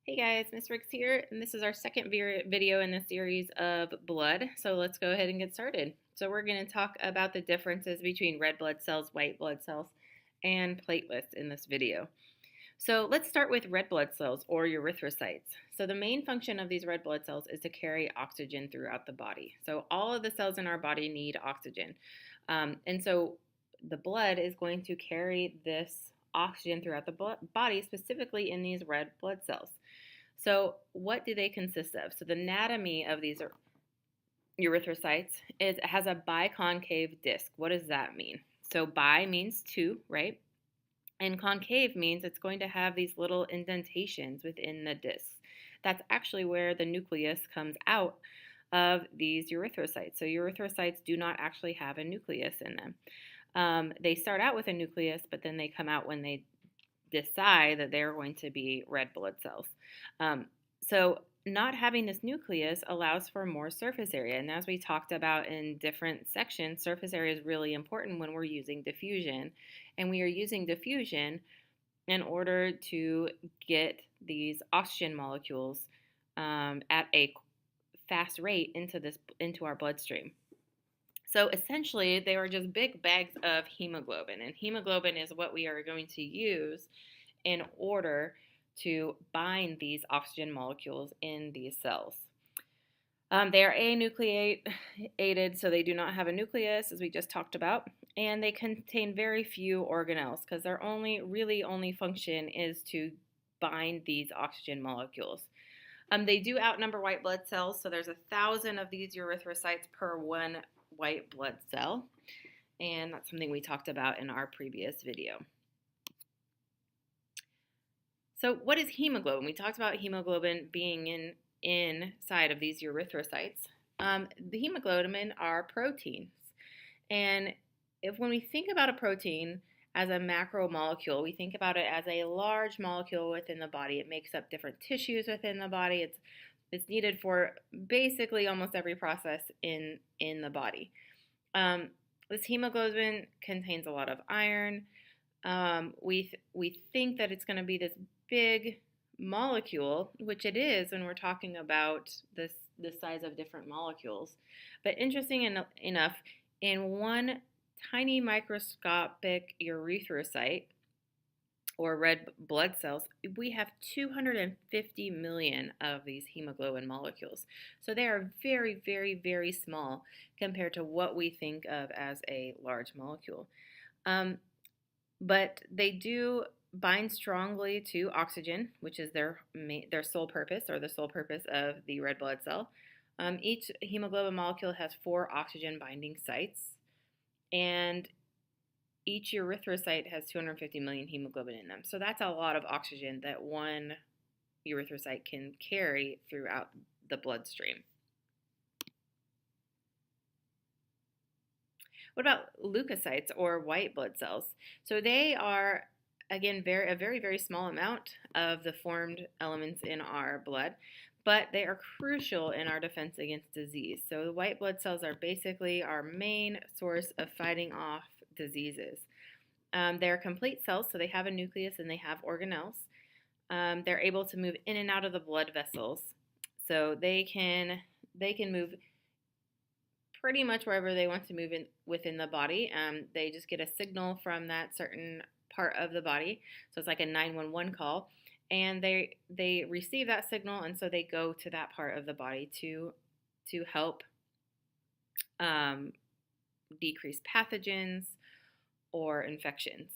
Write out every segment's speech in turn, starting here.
Hey guys, Miss Riggs here, and this is our second video in the series of blood. So let's go ahead and get started. So we're going to talk about the differences between red blood cells, white blood cells, and platelets in this video. So let's start with red blood cells or erythrocytes. So the main function of these red blood cells is to carry oxygen throughout the body. So all of the cells in our body need oxygen. And so the blood is going to carry this oxygen throughout the body, specifically in these red blood cells. So what do they consist of? So the anatomy of these erythrocytes is it has a biconcave disc. What does that mean? So bi means two, right? And concave means it's going to have these little indentations within the disc. That's actually where the nucleus comes out of these erythrocytes. So erythrocytes do not actually have a nucleus in them. They start out with a nucleus, but then they come out when they decide that they're going to be red blood cells. So not having this nucleus allows for more surface area. And as we talked about in different sections, surface area is really important when we're using diffusion. And we are using diffusion in order to get these oxygen molecules at a fast rate into our bloodstream. So essentially, they are just big bags of hemoglobin, and hemoglobin is what we are going to use in order to bind these oxygen molecules in these cells. They are anucleated, so they do not have a nucleus, as we just talked about, and they contain very few organelles because their only function is to bind these oxygen molecules. They do outnumber white blood cells, so there's 1,000 of these erythrocytes per one white blood cell, and that's something we talked about in our previous video. So what is hemoglobin? We talked about hemoglobin being inside of these erythrocytes. The hemoglobin are proteins, and when we think about a protein as a macromolecule, we think about it as a large molecule within the body. It makes up different tissues within the body. It's needed for basically almost every process in the body. This hemoglobin contains a lot of iron. We think that it's going to be this big molecule, which it is when we're talking about the size of different molecules. But interesting enough, in one tiny microscopic erythrocyte, or red blood cells, we have 250 million of these hemoglobin molecules. So they are very, very, very small compared to what we think of as a large molecule. But they do bind strongly to oxygen, which is their sole purpose, or the sole purpose of the red blood cell. Each hemoglobin molecule has 4 oxygen binding sites, and each erythrocyte has 250 million hemoglobin in them. So that's a lot of oxygen that one erythrocyte can carry throughout the bloodstream. What about leukocytes, or white blood cells? So they are, again, a very, very small amount of the formed elements in our blood, but they are crucial in our defense against disease. So the white blood cells are basically our main source of fighting off diseases. They're complete cells, so they have a nucleus and they have organelles. They're able to move in and out of the blood vessels, so they can move pretty much wherever they want to move within the body. They just get a signal from that certain part of the body, so it's like a 911 call, and they receive that signal, and so they go to that part of the body to help decrease pathogens or infections.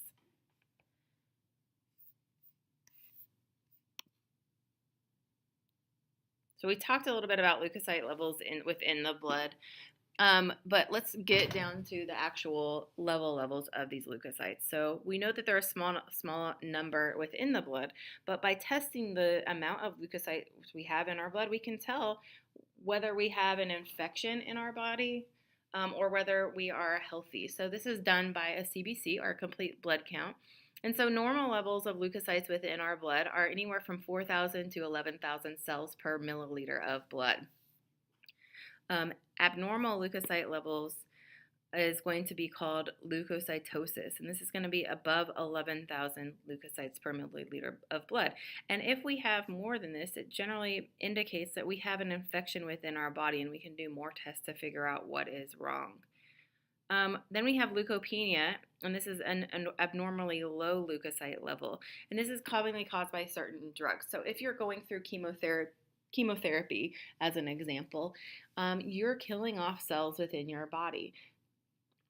So we talked a little bit about leukocyte levels within the blood, but let's get down to the actual levels of these leukocytes. So we know that there are a small number within the blood, but by testing the amount of leukocytes we have in our blood, we can tell whether we have an infection in our body or whether we are healthy. So this is done by a CBC, or a complete blood count. And so normal levels of leukocytes within our blood are anywhere from 4,000 to 11,000 cells per milliliter of blood. Abnormal leukocyte levels is going to be called leukocytosis, and this is going to be above 11,000 leukocytes per milliliter of blood. And if we have more than this, it generally indicates that we have an infection within our body, and we can do more tests to figure out what is wrong. Then we have leukopenia, and this is an abnormally low leukocyte level, and this is commonly caused by certain drugs. So if you're going through chemotherapy, as an example, you're killing off cells within your body.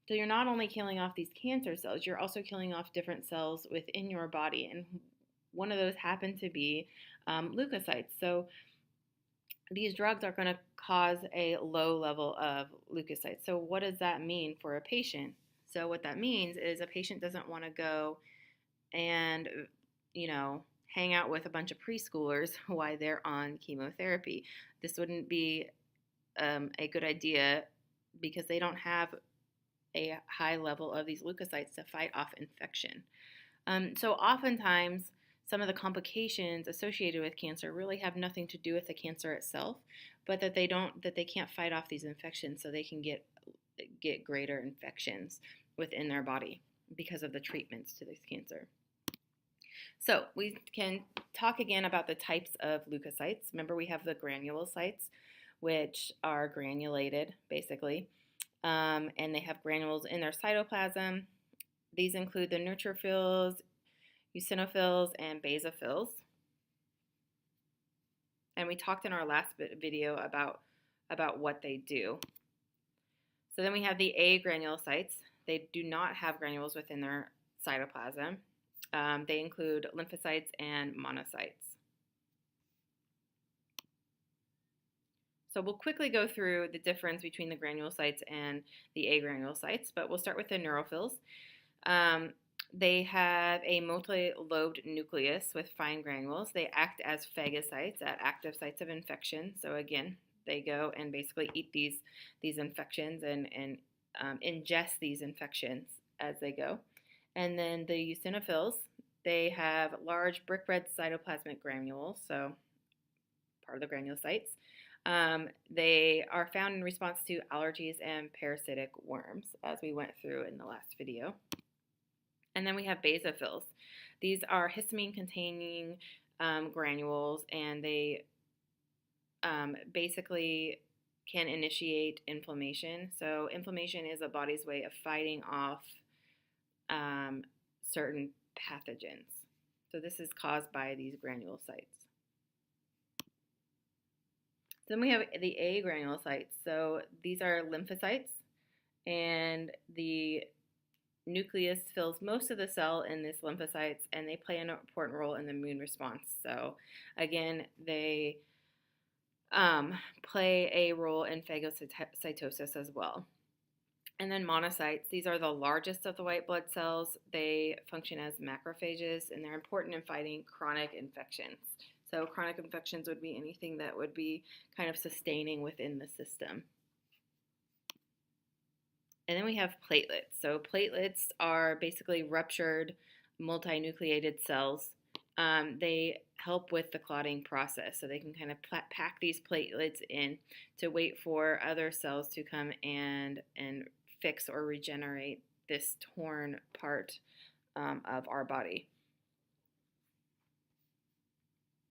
So you're not only killing off these cancer cells, you're also killing off different cells within your body, and one of those happen to be leukocytes. So these drugs are going to cause a low level of leukocytes. So what does that mean for a patient? So what that means is a patient doesn't want to go and, hang out with a bunch of preschoolers while they're on chemotherapy. This wouldn't be a good idea because they don't have a high level of these leukocytes to fight off infection. So oftentimes, some of the complications associated with cancer really have nothing to do with the cancer itself, but that they can't fight off these infections, so they can get greater infections within their body because of the treatments to this cancer. So we can talk again about the types of leukocytes. Remember, we have the granulocytes, which are granulated, basically, and they have granules in their cytoplasm. These include the neutrophils, eosinophils, and basophils. And we talked in our last video about what they do. So then we have the agranulocytes. They do not have granules within their cytoplasm. They include lymphocytes and monocytes. So we'll quickly go through the difference between the granulocytes and the agranulocytes, but we'll start with the neutrophils. They have a multi-lobed nucleus with fine granules. They act as phagocytes at active sites of infection. So again, they go and basically eat these infections and ingest these infections as they go. And then the eosinophils, they have large brick red cytoplasmic granules, so part of the granulocytes. They are found in response to allergies and parasitic worms, as we went through in the last video. And then we have basophils. These are histamine-containing granules, and they basically can initiate inflammation. So inflammation is the body's way of fighting off certain pathogens. So this is caused by these granulocytes. Then we have the agranulocytes. So these are lymphocytes, and the nucleus fills most of the cell in these lymphocytes, and they play an important role in the immune response. So again, they play a role in phagocytosis as well. And then monocytes, these are the largest of the white blood cells. They function as macrophages, and they're important in fighting chronic infections. So chronic infections would be anything that would be kind of sustaining within the system. And then we have platelets. So platelets are basically ruptured multinucleated cells. They help with the clotting process. So they can kind of pack these platelets in to wait for other cells to come and fix or regenerate this torn part of our body.